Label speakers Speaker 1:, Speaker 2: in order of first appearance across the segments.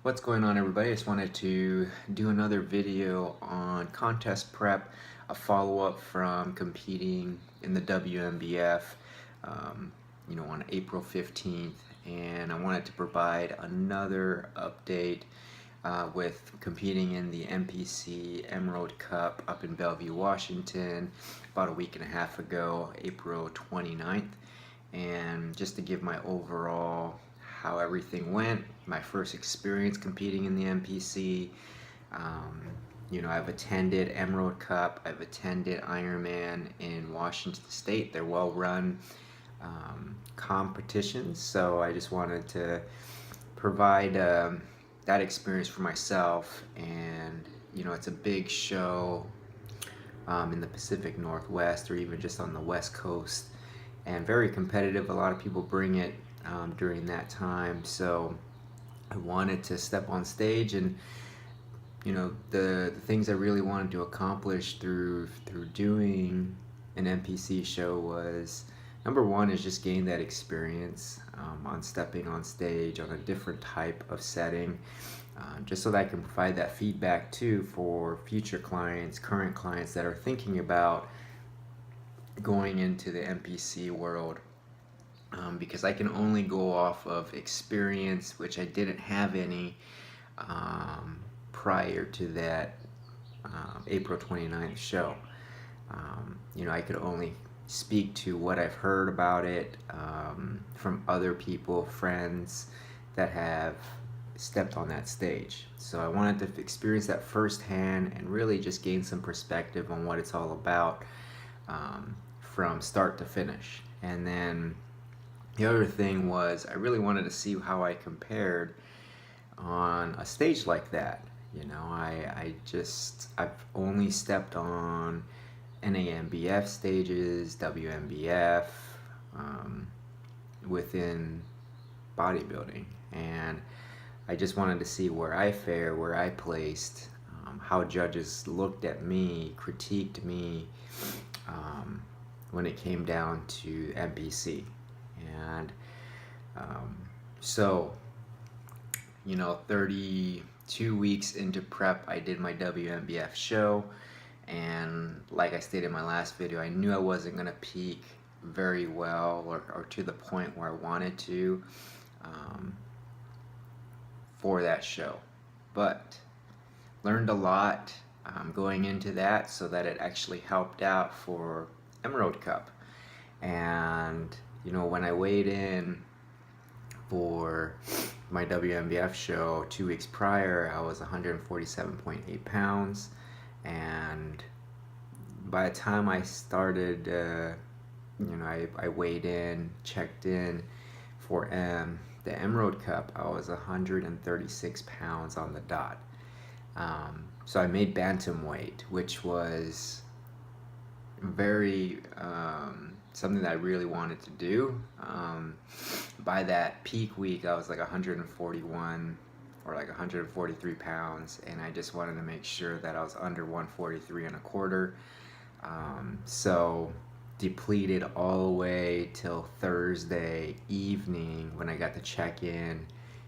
Speaker 1: What's going on, everybody? I just wanted to do another video on contest prep, a follow-up from competing in the WNBF on April 15th, and I wanted to provide another update with competing in the NPC Emerald Cup up in Bellevue, Washington about a week and a half ago, April 29th, and just to give my overall how everything went, my first experience competing in the NPC. I've attended Emerald Cup, I've attended Ironman in Washington State. They're well-run competitions, so I just wanted to provide that experience for myself. And it's a big show in the Pacific Northwest, or even just on the West Coast, and very competitive. A lot of people bring it during that time, so I wanted to step on stage, and the things I really wanted to accomplish through doing an NPC show was, number one, is just gain that experience on stepping on stage on a different type of setting, just so that I can provide that feedback too for future clients, current clients that are thinking about going into the NPC world. Because I can only go off of experience, which I didn't have any prior to that April 29th show. I could only speak to what I've heard about it from other people, friends that have stepped on that stage. So I wanted to experience that firsthand and really just gain some perspective on what it's all about from start to finish. And then the other thing was, I really wanted to see how I compared on a stage like that. I've only stepped on NAMBF stages, WNBF, within bodybuilding, and I just wanted to see where I fared, where I placed, how judges looked at me, critiqued me when it came down to NPC. And so 32 weeks into prep, I did my WNBF show, and like I stated in my last video, I knew I wasn't going to peak very well or to the point where I wanted to for that show, but learned a lot going into that, so that it actually helped out for Emerald Cup. And when I weighed in for my WNBF show 2 weeks prior, I was 147.8 pounds, and by the time I started, I weighed in, checked in for the Emerald Cup, I was 136 pounds on the dot. So I made Bantamweight, which was very something that I really wanted to do. By that peak week, I was like 141 or like 143 pounds, and I just wanted to make sure that I was under 143 and a quarter. So depleted all the way till Thursday evening when I got to check in,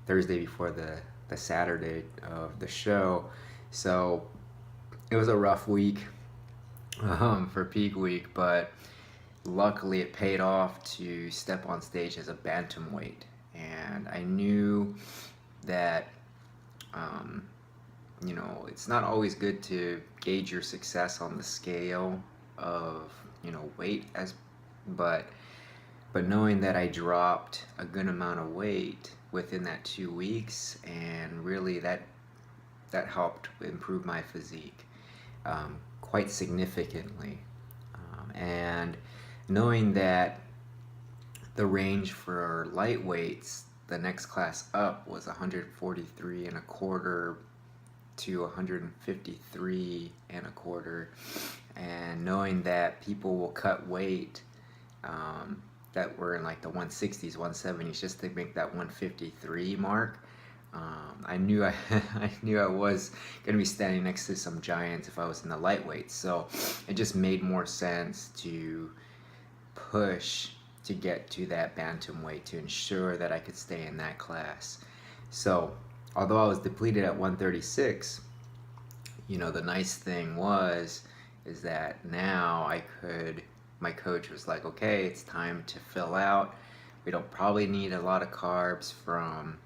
Speaker 1: Thursday before the Saturday of the show. So it was a rough week for peak week, but luckily it paid off to step on stage as a bantamweight. And I knew that it's not always good to gauge your success on the scale of weight, but knowing that I dropped a good amount of weight within that 2 weeks, and really that helped improve my physique quite significantly. And knowing that the range for lightweights, the next class up, was 143 and a quarter to 153 and a quarter, and knowing that people will cut weight that were in like the 160s, 170s, just to make that 153 mark, I knew I was going to be standing next to some giants if I was in the lightweight. So it just made more sense to push to get to that bantamweight to ensure that I could stay in that class. So although I was depleted at 136, the nice thing is that now my coach was like, okay, it's time to fill out. We don't probably need a lot of carbs. From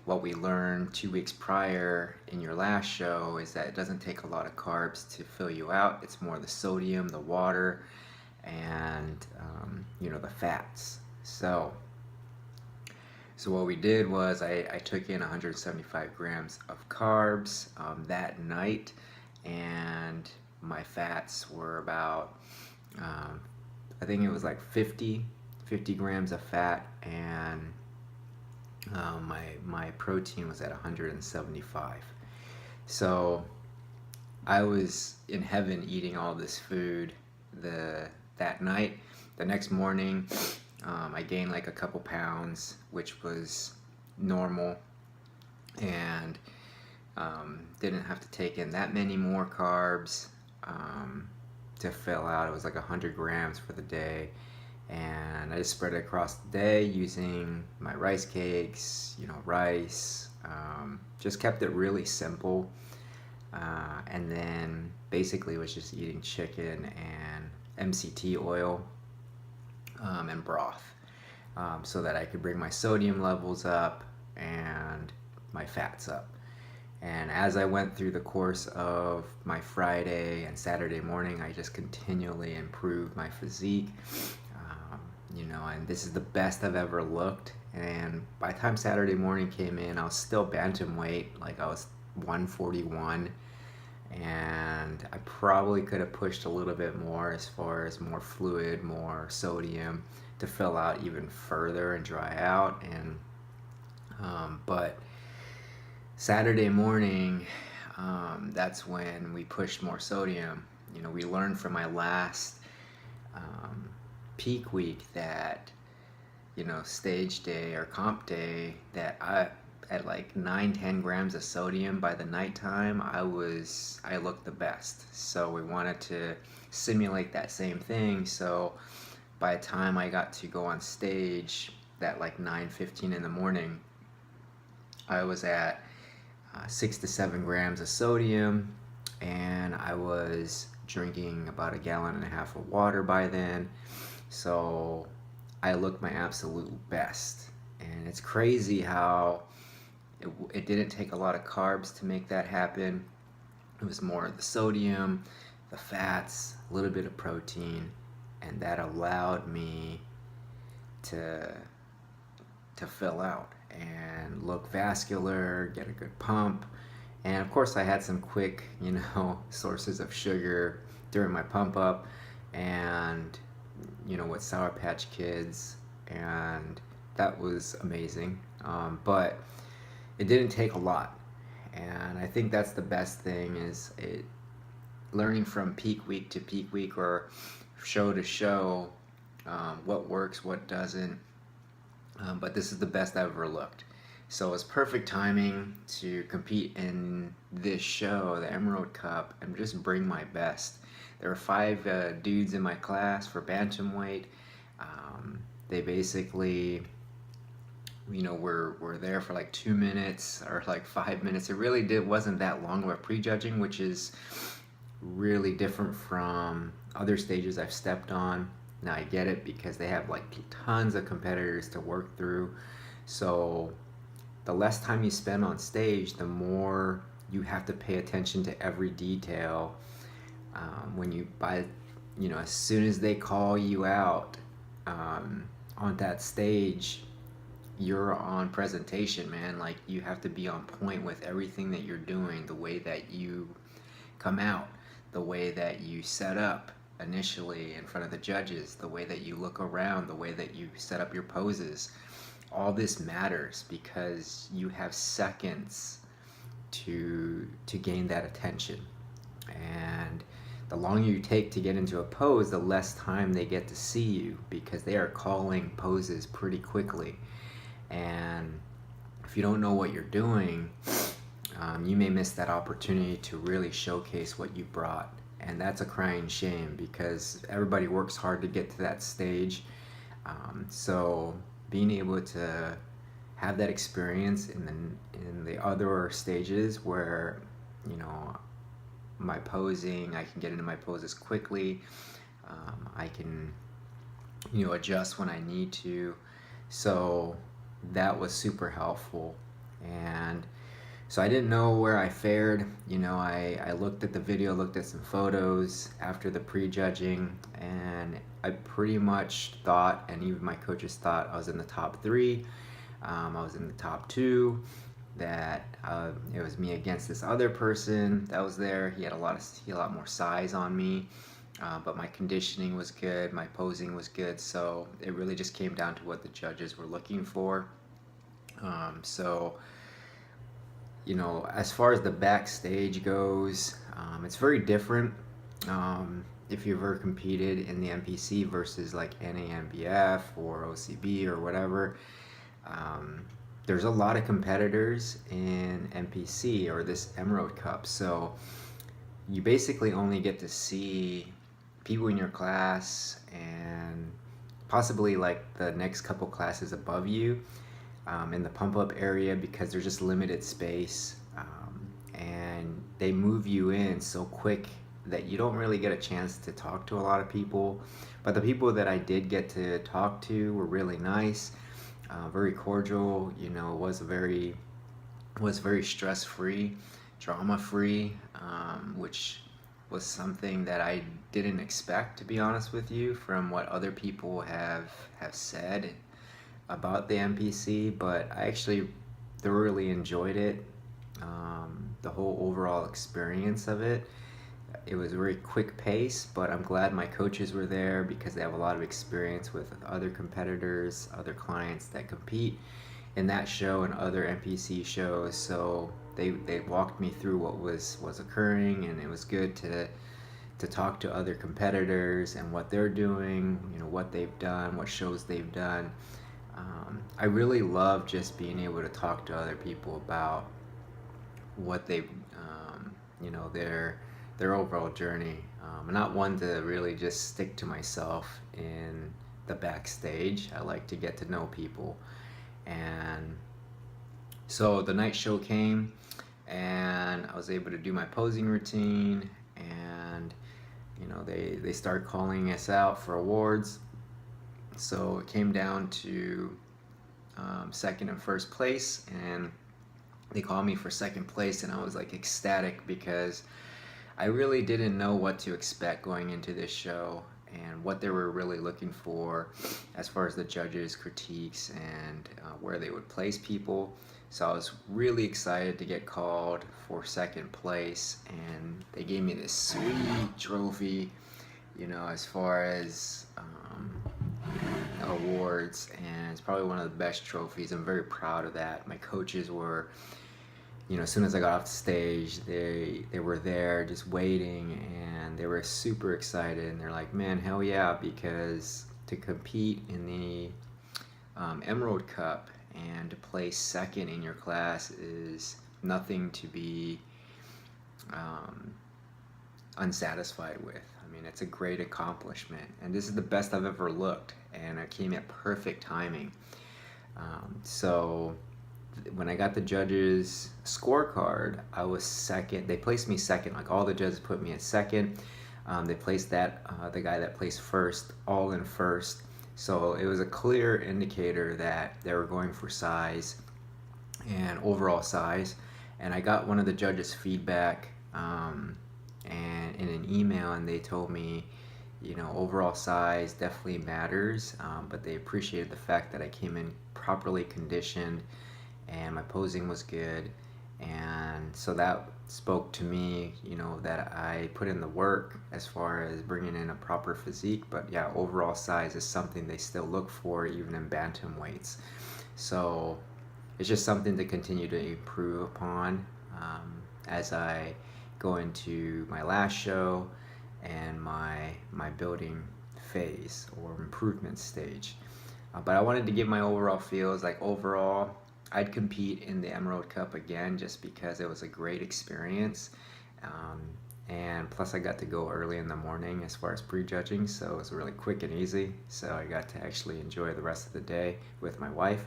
Speaker 1: what we learned 2 weeks prior in your last show, is that it doesn't take a lot of carbs to fill you out. It's more the sodium, the water, and the fats. So what we did was I took in 175 grams of carbs that night, and my fats were about, I think it was like 50 grams of fat, and my protein was at 175. So I was in heaven eating all this food that night. The next morning, I gained like a couple pounds, which was normal, and didn't have to take in that many more carbs to fill out. It was like 100 grams for the day, and I just spread it across the day using my rice cakes, rice, just kept it really simple, and then basically was just eating chicken and MCT oil and broth, so that I could bring my sodium levels up and my fats up. And as I went through the course of my Friday and Saturday morning, I just continually improved my physique, and this is the best I've ever looked. And by the time Saturday morning came in, I was still bantamweight, like I was 141, and I probably could have pushed a little bit more as far as more fluid, more sodium to fill out even further and dry out. And but Saturday morning, that's when we pushed more sodium. We learned from my last peak week that stage day or comp day, that I at like 9-10 grams of sodium by the nighttime, I looked the best. So we wanted to simulate that same thing. So by the time I got to go on stage, that like 9:15 in the morning, I was at 6 to 7 grams of sodium, and I was drinking about 1.5 gallons of water by then. So I looked my absolute best. And it's crazy how it didn't take a lot of carbs to make that happen. It was more the sodium, the fats, a little bit of protein, and that allowed me to fill out and look vascular, get a good pump. And of course I had some quick, sources of sugar during my pump up, and with Sour Patch Kids, and that was amazing. But it didn't take a lot, and I think that's the best thing, is learning from peak week to peak week, or show to show, what works, what doesn't. But this is the best I've ever looked. So it's perfect timing to compete in this show, the Emerald Cup, and just bring my best. There were 5 dudes in my class for bantamweight. They basically, were there for like 2 minutes or like 5 minutes. It really wasn't that long of a prejudging, which is really different from other stages I've stepped on. Now I get it, because they have like tons of competitors to work through. So the less time you spend on stage, the more you have to pay attention to every detail. As soon as they call you out on that stage, you're on presentation, man. Like, you have to be on point with everything that you're doing, the way that you come out, the way that you set up initially in front of the judges, the way that you look around, the way that you set up your poses. All this matters, because you have seconds to gain that attention. And the longer you take to get into a pose, the less time they get to see you, because they are calling poses pretty quickly. And if you don't know what you're doing, you may miss that opportunity to really showcase what you brought. And that's a crying shame, because everybody works hard to get to that stage. So being able to have that experience in the other stages where, you know, my posing, I can get into my poses quickly. I can, you know, adjust when I need to. So that was super helpful. And so I didn't know where I fared. You know, I looked at the video, looked at some photos after the prejudging, and I pretty much thought, and even my coaches thought, I was in the top 3. I was in the top 2. That it was me against this other person that was there. He had a lot more size on me, but my conditioning was good, my posing was good. So it really just came down to what the judges were looking for. So, you know, as far as the backstage goes, it's very different. If you've ever competed in the NPC versus like NANBF or OCB or whatever, there's a lot of competitors in NPC or this Emerald Cup. So you basically only get to see people in your class and possibly like the next couple classes above you in the pump up area, because there's just limited space, and they move you in so quick that you don't really get a chance to talk to a lot of people. But the people that I did get to talk to were really nice, very cordial. You know, was very stress-free, drama-free, which was something that I didn't expect, to be honest with you, from what other people have said about the NPC. But I actually thoroughly enjoyed it, the whole overall experience of it. It was a very quick pace, but I'm glad my coaches were there because they have a lot of experience with other competitors, other clients that compete in that show and other NPC shows. So they walked me through what was occurring, and it was good to talk to other competitors and what they're doing, you know, what they've done, what shows they've done. I really love just being able to talk to other people about what they've, you know, their overall journey. I'm not one to really just stick to myself in the backstage. I like to get to know people. And so the night show came, and I was able to do my posing routine, and you know, they started calling us out for awards. So it came down to second and first place, and they called me for second place, and I was like ecstatic because I really didn't know what to expect going into this show and what they were really looking for as far as the judges' critiques and where they would place people. So I was really excited to get called for second place, and they gave me this sweet trophy, you know, as far as awards, and it's probably one of the best trophies. I'm very proud of that. My coaches were, you know, as soon as I got off the stage, they were there just waiting, and they were super excited, and they're like, man, hell yeah, because to compete in the Emerald Cup and to place second in your class is nothing to be unsatisfied with. I mean, it's a great accomplishment, and this is the best I've ever looked, and I came at perfect timing. So when I got the judges' scorecard, I was second. They placed me second. Like, all the judges put me at second. They placed the guy that placed first all in first. So it was a clear indicator that they were going for size and overall size. And I got one of the judges' feedback and in an email, and they told me, you know, overall size definitely matters, but they appreciated the fact that I came in properly conditioned and my posing was good. And so that spoke to me, you know, that I put in the work as far as bringing in a proper physique. But yeah, overall size is something they still look for even in Bantamweights. So it's just something to continue to improve upon as I go into my last show and my building phase or improvement stage. But I wanted to give my overall feels. Like, overall, I'd compete in the Emerald Cup again just because it was a great experience. And plus I got to go early in the morning as far as prejudging, so it was really quick and easy. So I got to actually enjoy the rest of the day with my wife.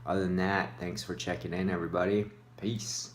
Speaker 1: Other than that, thanks for checking in, everybody. Peace.